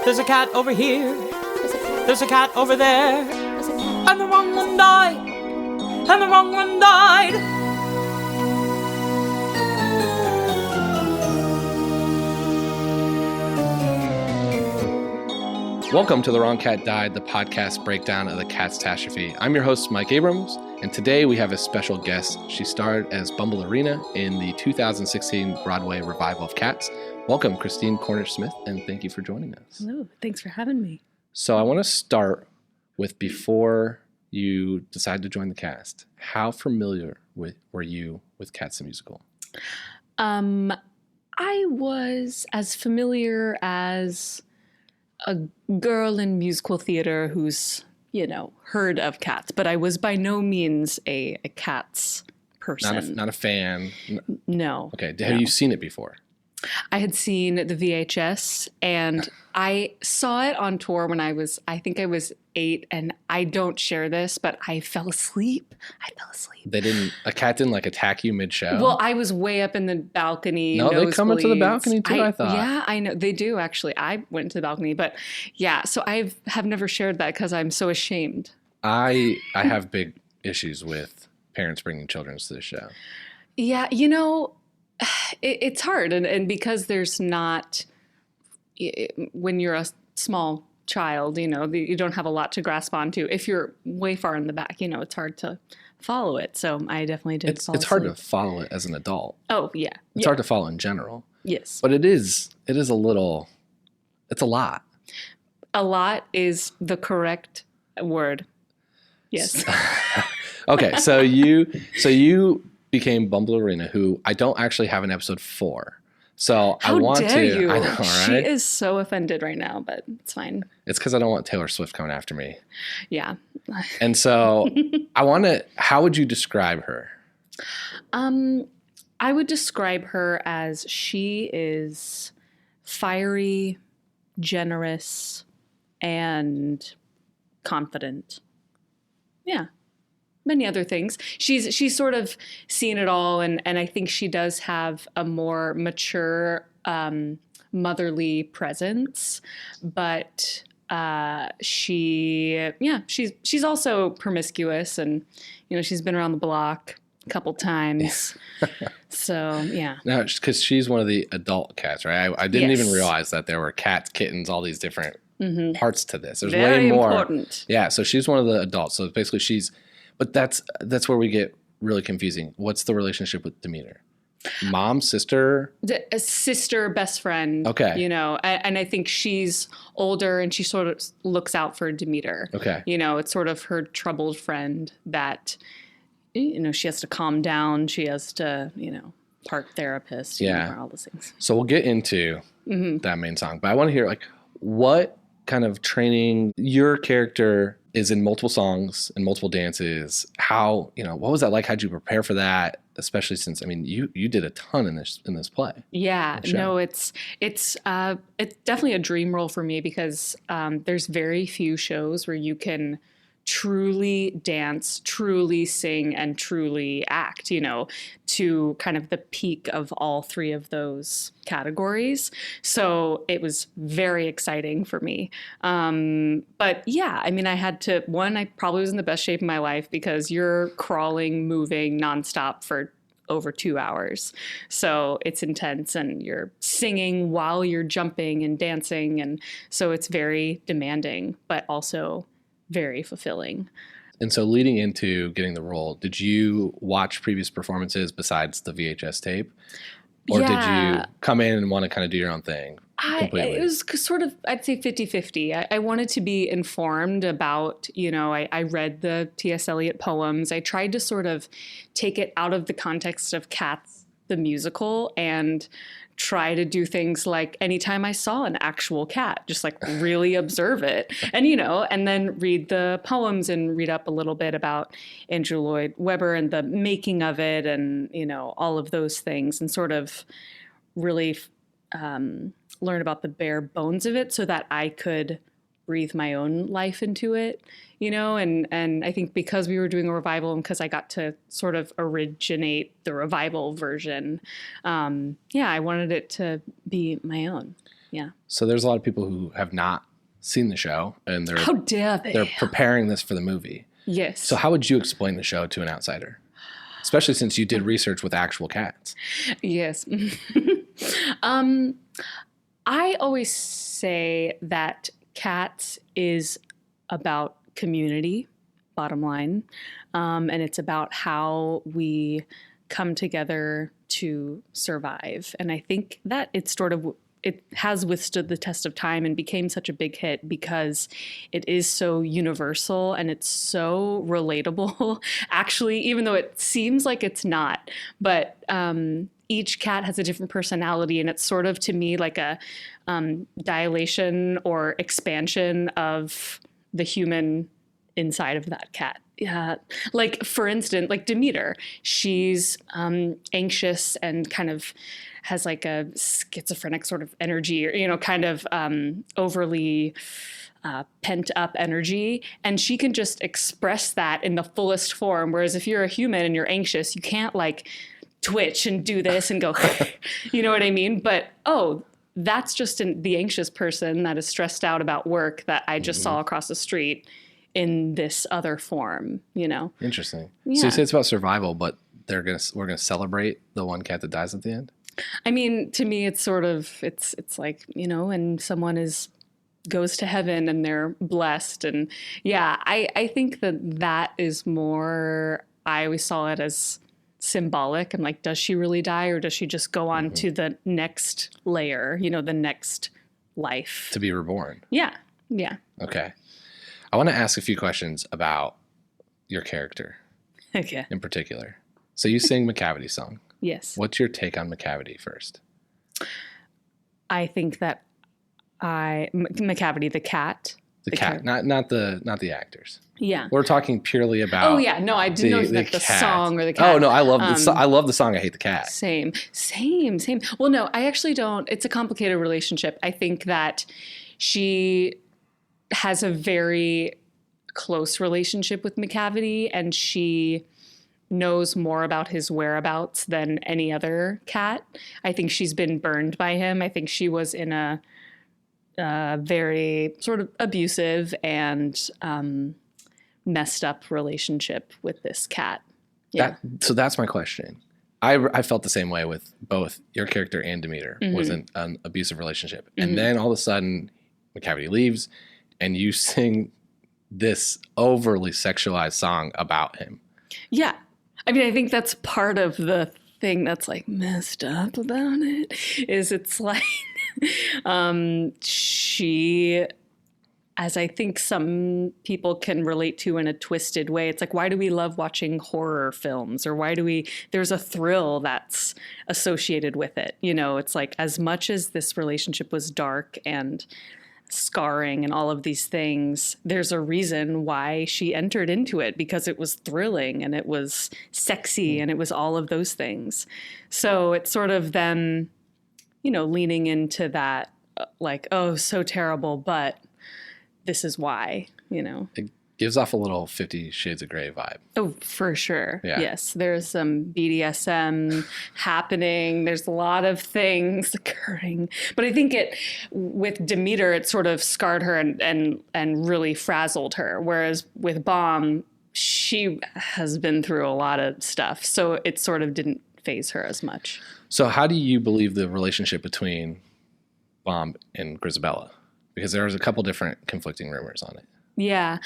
There's a cat over here. There's a cat over there. And the wrong one died. And the wrong one died. Welcome to The Wrong Cat Died, the podcast breakdown of the Catastrophe. I'm your host, Mike Abrams, and today we have a special guest. She starred as Bombalurina in the 2016 Broadway revival of Cats. Welcome, Christine Cornish Smith, and thank you for joining us. Hello, thanks for having me. So I want to start with before you decided to join the cast. How familiar were you with Cats the musical? I was as familiar as a girl in musical theater who's, heard of Cats, but I was by no means a Cats person. Not a fan? No. Okay, have you seen it before? I had seen the VHS, and I saw it on tour when I was 8, and I don't share this, but I fell asleep. A cat didn't attack you mid-show? Well, I was way up in the balcony. No, they come into the balcony too, I thought. Yeah, I know. They do, actually. I went to the balcony, but yeah, so I have never shared that because I'm so ashamed. I have big issues with parents bringing children to the show. Yeah, it's hard. And because there's not, when you're a small child, you don't have a lot to grasp onto. If you're way far in the back, it's hard to follow it. So I definitely did fall asleep. It's hard to follow it as an adult. Oh, yeah. It's hard to follow in general. Yes. But it's a lot. A lot is the correct word. Yes. Okay, so you became Bombalurina, who I don't actually have an episode for. So How I want dare to. you? I know, right? She is so offended right now, but it's fine. It's because I don't want Taylor Swift coming after me. Yeah. And so how would you describe her? I would describe her as she is fiery, generous, and confident. Yeah. Many other things. She's sort of seen it all, and I think she does have a more mature, motherly presence. But she's also promiscuous, and she's been around the block a couple times. So yeah. No, because she's one of the adult cats, right? I didn't even realize that there were cats, kittens, all these different parts to this. There's Very way more. Important. Yeah, so she's one of the adults. So basically but that's where we get really confusing. What's the relationship with Demeter? Mom, sister? A sister, best friend. Okay. And I think she's older and she sort of looks out for Demeter. Okay. It's sort of her troubled friend that, she has to calm down. She has to, park therapist, all those things. So we'll get into that main song. But I want to hear, what kind of training your character is in multiple songs and multiple dances. How, what was that like? How'd you prepare for that? Especially since, you did a ton in this play. Yeah, no, it's definitely a dream role for me because there's very few shows where you can truly dance, truly sing, and truly act, to kind of the peak of all three of those categories. So it was very exciting for me. But yeah, I had to, I probably was in the best shape of my life because you're crawling, moving nonstop for over 2 hours. So it's intense and you're singing while you're jumping and dancing. And so it's very demanding, but also very fulfilling. And so leading into getting the role, did you watch previous performances besides the VHS tape? Or did you come in and want to kind of do your own thing completely? It was sort of, I'd say 50-50. I wanted to be informed about, I read the T.S. Eliot poems. I tried to sort of take it out of the context of Cats, the musical, and try to do things like anytime I saw an actual cat, just really observe it and, and then read the poems and read up a little bit about Andrew Lloyd Webber and the making of it and, all of those things and sort of really learn about the bare bones of it so that I could breathe my own life into it, and I think because we were doing a revival and because I got to sort of originate the revival version, I wanted it to be my own. Yeah. So there's a lot of people who have not seen the show, and How dare they? they're preparing this for the movie. Yes. So how would you explain the show to an outsider? Especially since you did research with actual cats. Yes. I always say that Cats is about community, bottom line. And it's about how we come together to survive. And I think that it has withstood the test of time and became such a big hit because it is so universal and it's so relatable, actually, even though it seems like it's not. But each cat has a different personality, and it's sort of, to me, like a dilation or expansion of the human inside of that cat. Yeah. Like, for instance, like Demeter, she's anxious and kind of has like a schizophrenic sort of energy, or, kind of overly pent up energy. And she can just express that in the fullest form. Whereas if you're a human and you're anxious, you can't like twitch and do this and go, you know what I mean? But, that's just the anxious person that is stressed out about work that I just saw across the street in this other form, Interesting. Yeah. So you say it's about survival, but we're gonna celebrate the one cat that dies at the end? I mean, to me, it's sort of, it's like, and someone goes to heaven and they're blessed. And yeah, I think that is more, I always saw it as symbolic. And like, does she really die, or does she just go on to the next layer, the next life? To be reborn. Yeah. Yeah. Okay. I want to ask a few questions about your character. Okay. In particular. So you sing Macavity song. Yes. What's your take on Macavity first? I think that Macavity, the cat. The cat, not the actors. Yeah. We're talking purely about. Oh yeah, no, I didn't know that the song or the cat. Oh no, I love I love the song. I hate the cat. Same. Well, no, I actually don't. It's a complicated relationship. I think that she has a very close relationship with Macavity, and she knows more about his whereabouts than any other cat. I think she's been burned by him. I think she was in a very sort of abusive and messed up relationship with this cat. Yeah. So that's my question. I felt the same way with both your character and Demeter was an abusive relationship. And then all of a sudden Macavity leaves and you sing this overly sexualized song about him. Yeah. I mean, I think that's part of the thing that's like messed up about it is it's like she, as I think some people can relate to in a twisted way, it's like, why do we love watching horror films, or there's a thrill that's associated with it. It's like, as much as this relationship was dark and scarring and all of these things, there's a reason why she entered into it, because it was thrilling and it was sexy and it was all of those things. So it's sort of them, leaning into that, like, oh, so terrible, but this is why, It gives off a little 50 Shades of Grey vibe. Oh, for sure. Yeah. Yes. There's some BDSM happening. There's a lot of things occurring. But I think with Demeter, it sort of scarred her and really frazzled her. Whereas with Bomb, she has been through a lot of stuff. So it sort of didn't faze her as much. So how do you believe the relationship between Bomb and Grizabella? Because there was a couple different conflicting rumors on it. Yeah.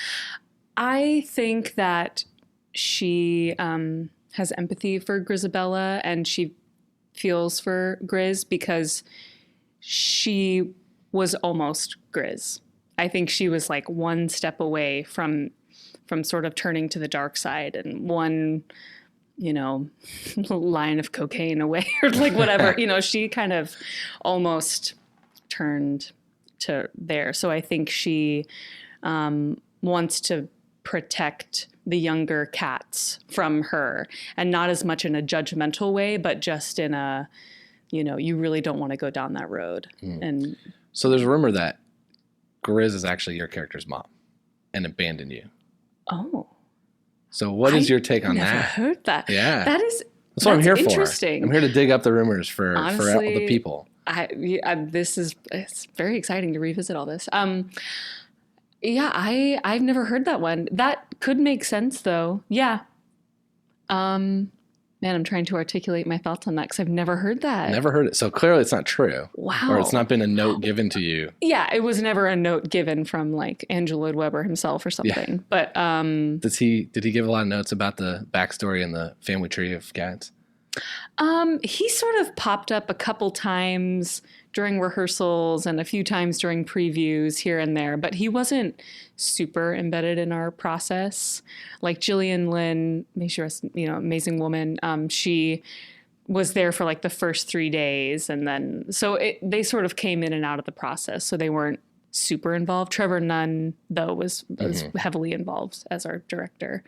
I think that she has empathy for Grizabella, and she feels for Grizz because she was almost Grizz. I think she was like one step away from sort of turning to the dark side, and one, line of cocaine away, or like whatever, she kind of almost turned to there. So I think she wants to protect the younger cats from her, and not as much in a judgmental way, but just in a, you really don't want to go down that road. And so there's a rumor that Grizz is actually your character's mom and abandoned you. Oh. So what is your take on that? that? I've heard that. Yeah. That's what I'm here for. Interesting. I'm here to dig up the rumors for all Honestly, the people. It's very exciting to revisit all this. Yeah, I've never heard that one. That could make sense though. Yeah. Man, I'm trying to articulate my thoughts on that because I've never heard that. Never heard it. So clearly it's not true. Wow. Or it's not been a note given to you. Yeah, it was never a note given from like Andrew Lloyd Webber himself or something. Yeah. But did he give a lot of notes about the backstory and the family tree of cats? He sort of popped up a couple times during rehearsals and a few times during previews here and there, but he wasn't super embedded in our process. Like Gillian Lynn, may she rest, amazing woman. She was there for like the first 3 days, and then they sort of came in and out of the process, so they weren't super involved. Trevor Nunn, though, was heavily involved as our director.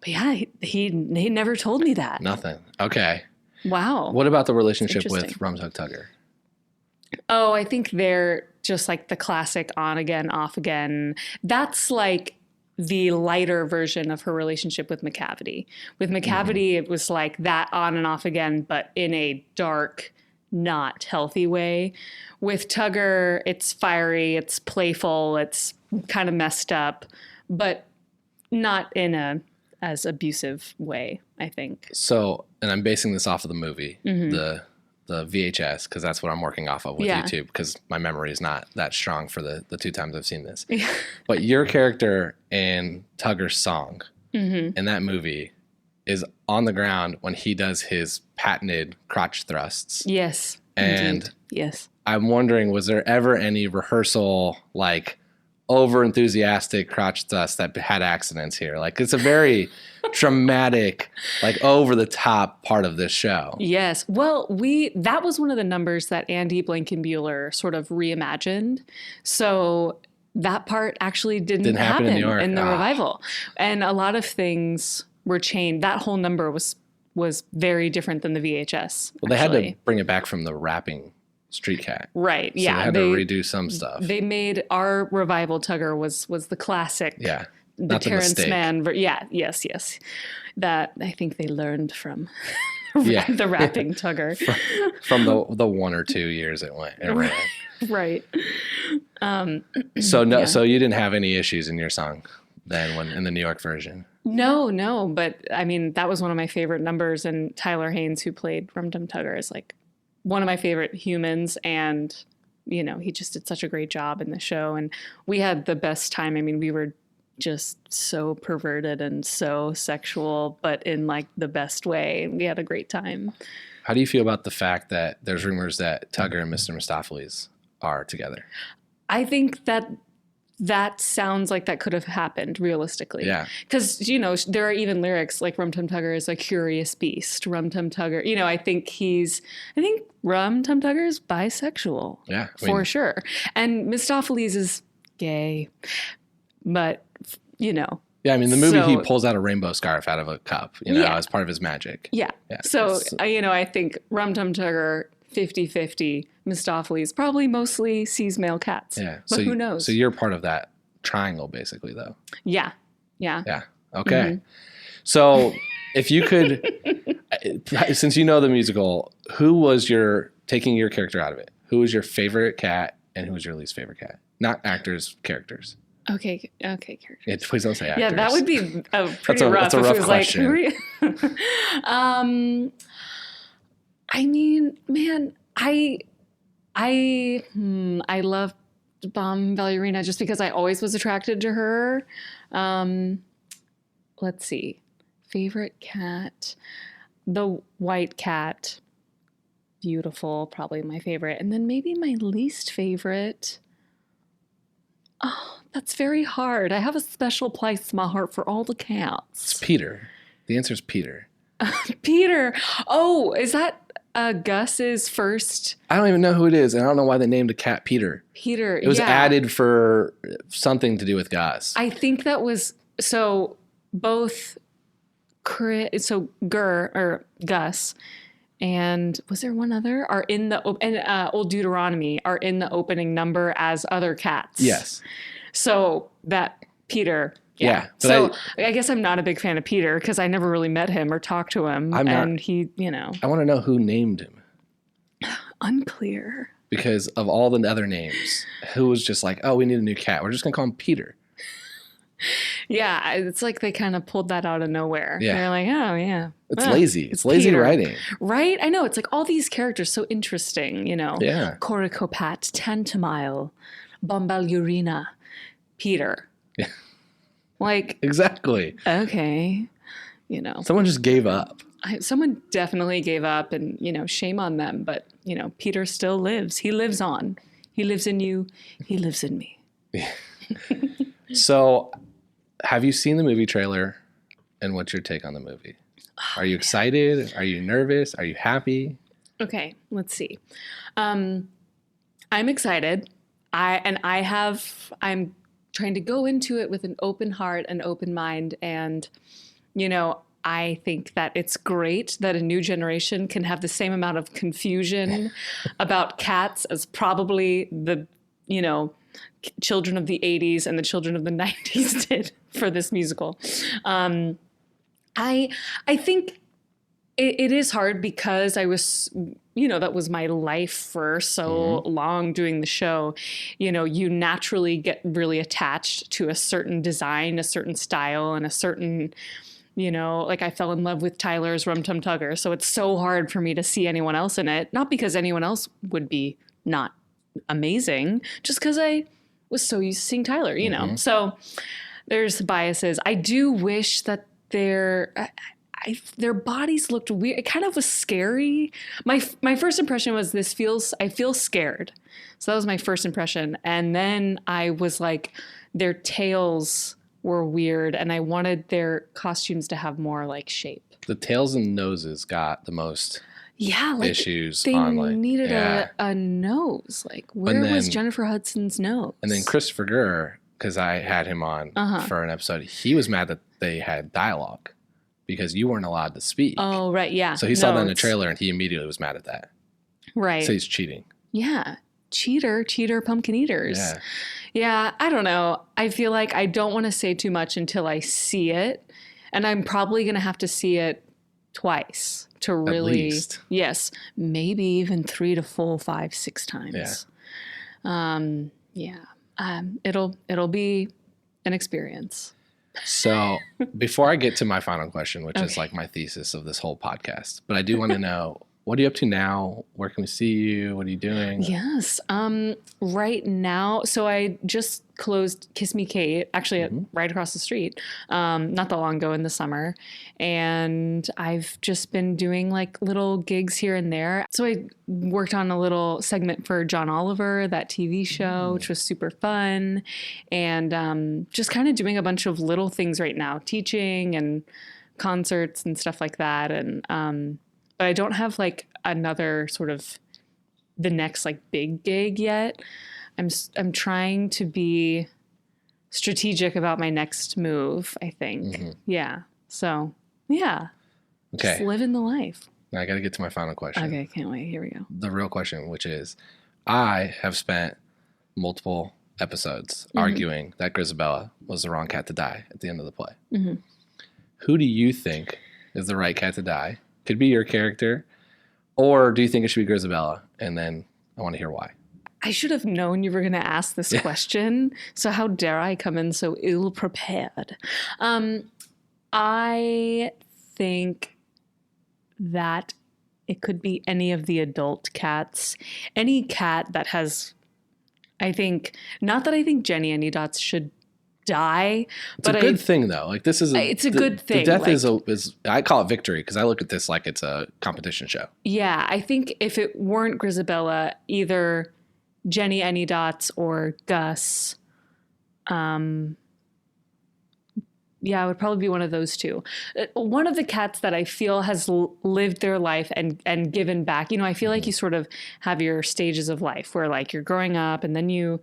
But yeah, he never told me that. Nothing. Okay. Wow. What about the relationship with Rum Tug Tugger? Oh, I think they're just like the classic on again, off again. That's like the lighter version of her relationship with Macavity. With Macavity, it was like that on and off again, but in a dark, not healthy way. With Tugger, it's fiery, it's playful, it's kind of messed up, but not in a as abusive way, I think. So, and I'm basing this off of the movie, the VHS, because that's what I'm working off of with YouTube, because my memory is not that strong for the 2 times I've seen this. Yeah. But your character in Tugger's song in that movie is on the ground when he does his patented crotch thrusts. Yes. And indeed. Yes. I'm wondering, was there ever any rehearsal, like, over enthusiastic crotch thrust that had accidents here? Like, it's a very dramatic, like over the top part of this show. Yes. Well, that was one of the numbers that Andy Blankenbuehler sort of reimagined. So that part actually didn't happen in New York in the revival. And a lot of things were changed. That whole number was very different than the VHS. Well, they had to bring it back from the rapping street cat. Right. So they had to redo some stuff. They made our revival Tugger was the classic. Yeah. The Terrence Mann. Yes. That I think they learned from the rapping Tugger. from the 1 or 2 years it ran. Right. So you didn't have any issues in your song then when in the New York version? No. But I mean, that was one of my favorite numbers, and Tyler Haynes, who played Rum Tum Tugger, is like one of my favorite humans, and he just did such a great job in the show, and we had the best time. I mean, we were just so perverted and so sexual, but in like the best way. We had a great time. How do you feel about the fact that there's rumors that Tugger and Mr. Mistopheles are together? I think that sounds like that could have happened realistically. Yeah. Because, there are even lyrics like Rum Tum Tugger is a curious beast. Rum Tum Tugger, I think Rum Tum Tugger is bisexual. Yeah. For sure. And Mistopheles is gay. But, Yeah, I mean, the movie, he pulls out a rainbow scarf out of a cup, as part of his magic. Yeah. So, I think Rum Tum Tugger, 50-50. Mistopheles probably mostly sees male cats. Yeah. But who knows? So you're part of that triangle, basically, though. Yeah. Okay. So if you could, since you know the musical, who was taking your character out of it? Who was your favorite cat and who was your least favorite cat? Not actors, characters. Okay, characters. Yeah, please don't say actors. Yeah, that would be pretty rough. That's a rough question. I mean, man, I love Bombalurina just because I always was attracted to her. Let's see. Favorite cat. The white cat. Beautiful. Probably my favorite. And then maybe my least favorite. Oh, that's very hard. I have a special place in my heart for all the cats. It's Peter. The answer is Peter. Peter. Oh, is that Gus's first? I don't even know who it is, and I don't know why they named a cat Peter. Peter. It was added for something to do with Gus. I think that was both Gus and was there one other are in the Old Deuteronomy are in the opening number as other cats. Yes. So that Peter. Yeah. So I guess I'm not a big fan of Peter because I never really met him or talked to him. He, I want to know who named him. Unclear. Because of all the other names, who was just like, oh, we need a new cat. We're just going to call him Peter. Yeah, it's like they kind of pulled that out of nowhere. Yeah. They're like, oh, yeah. It's lazy. It's lazy Peter. writing. Right? I know. It's like all these characters so interesting, you know. Yeah. Coracopat, Tantamile, Bombalurina, Peter. Yeah. Like. Exactly. Okay. You know. Someone just gave up. Someone definitely gave up and, you know, shame on them. But, you know, Peter still lives. He lives on. He lives in you. He lives in me. Yeah. So, have you seen the movie trailer and what's your take on the movie? Are you excited? Are you nervous? Are you happy? Okay, let's see. I'm excited. I'm trying to go into it with an open heart and open mind. And, you know, I think that it's great that a new generation can have the same amount of confusion about cats as probably the, you know, children of the 80s and the children of the 90s did for this musical. I think it is hard because I was, you know, that was my life for so long doing the show. You know, you naturally get really attached to a certain design, a certain style, and a certain, you know, like I fell in love with Tyler's Rum Tum Tugger. So it's so hard for me to see anyone else in it. Not because anyone else would be not amazing, just because I was so used to seeing Tyler, you know. So there's biases. I do wish that their bodies looked weird. It kind of was scary. My first impression was I feel scared. So that was my first impression. And then I was like, their tails were weird and I wanted their costumes to have more like shape. The tails and noses got the most issues they on like needed a nose. Like where was Jennifer Hudson's nose? And then Christopher Gurr, because I had him on for an episode, he was mad that they had dialogue because you weren't allowed to speak. Oh, right. Yeah. So he saw that in the trailer and he immediately was mad at that. Right. So he's cheating. Yeah. Cheater, pumpkin eaters. Yeah. Yeah. I don't know. I feel like I don't want to say too much until I see it. And I'm probably going to have to see it twice to really, at least. Yes, maybe even 3 to 4, 5, 6 times. It'll be an experience. So before I get to my final question, which is like my thesis of this whole podcast, but I do want to know, what are you up to now? Where can we see you? What are you doing? Yes. Right now, so I just closed Kiss Me Kate, actually right across the street, not that long ago in the summer. And I've just been doing like little gigs here and there. So I worked on a little segment for John Oliver, that TV show, which was super fun. And just kind of doing a bunch of little things right now, teaching and concerts and stuff like that. And but I don't have like another sort of the next like big gig yet. I'm trying to be strategic about my next move, I think. Yeah. So, yeah. Okay. Just living the life. Now I got to get to my final question. Okay, can't wait. Here we go. The real question, which is, I have spent multiple episodes arguing that Grizabella was the wrong cat to die at the end of the play. Who do you think is the right cat to die? Could be your character, or do you think it should be Grizabella? And then I want to hear why. I should have known you were going to ask this question. So how dare I come in so ill-prepared? I think that it could be any of the adult cats. Any cat that has, I think, not that I think Jenny Anydots should die. It's a good thing though. Like this is it's a good thing. The death is I call it victory because I look at this like it's a competition show. Yeah, I think if it weren't Grizabella, either Jenny Anydots or Gus, yeah, it would probably be one of those two. One of the cats that I feel has lived their life and given back. You know, I feel like you sort of have your stages of life where like you're growing up and then you're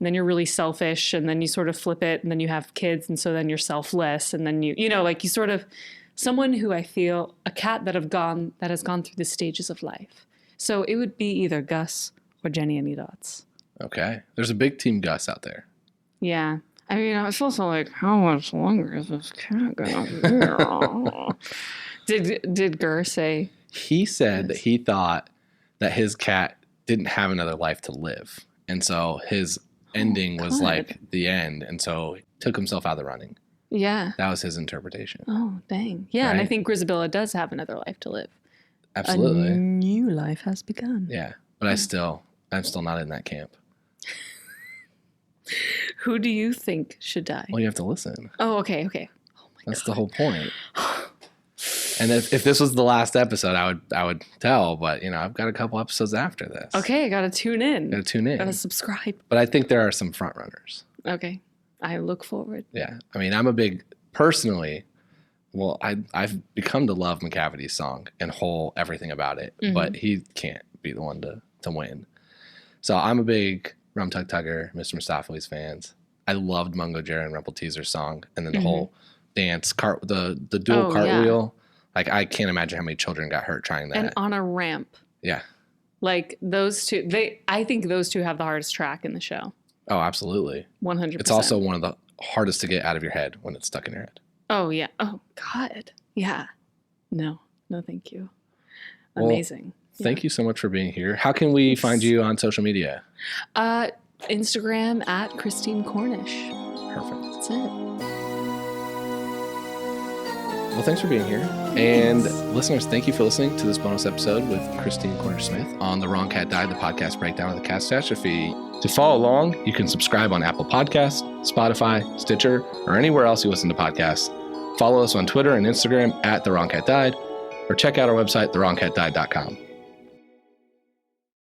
really selfish and then you sort of flip it and then you have kids and so then you're selfless and then you know, like you sort of someone who I feel a cat that has gone through the stages of life. So it would be either Gus or Jenny Anydots. Okay. There's a big team Gus out there. Yeah. I mean, it's also like, how much longer is this cat gonna be? Did Gurr say? He said that he thought that his cat didn't have another life to live. And so his ending was like the end. And so he took himself out of the running. Yeah. That was his interpretation. Oh, dang. Yeah. Right? And I think Grizabella does have another life to live. Absolutely. A new life has begun. Yeah. But I'm still not in that camp. Who do you think should die? Well, you have to listen. Oh, okay. Okay. Oh my That's the whole point. And if this was the last episode, I would tell, but I've got a couple episodes after this. Okay, I gotta tune in. Gotta subscribe. But I think there are some front runners. Okay. I look forward. Yeah. I mean, I'm a big, personally, well, I've become to love Macavity's song and everything about it, but he can't be the one to win. So I'm a big Rum Tug Tugger, Mr. Mistopheles fans. I loved Mungo Jerry and Rumple Teaser's song, and then the whole dance, the dual cartwheel. Yeah. Like, I can't imagine how many children got hurt trying that. And on a ramp. Yeah. Like, those two, I think those two have the hardest track in the show. Oh, absolutely. 100%. It's also one of the hardest to get out of your head when it's stuck in your head. Oh, yeah. Oh, God. Yeah. No, thank you. Amazing. Well, thank you so much for being here. How can we find you on social media? Instagram at Christine Cornish. Perfect. That's it. Well, thanks for being here. And listeners, thank you for listening to this bonus episode with Christine Cornish Smith on The Wrong Cat Died, the podcast breakdown of the catastrophe. To follow along, you can subscribe on Apple Podcasts, Spotify, Stitcher, or anywhere else you listen to podcasts. Follow us on Twitter and Instagram at The Wrong Cat Died, or check out our website, thewrongcatdied.com.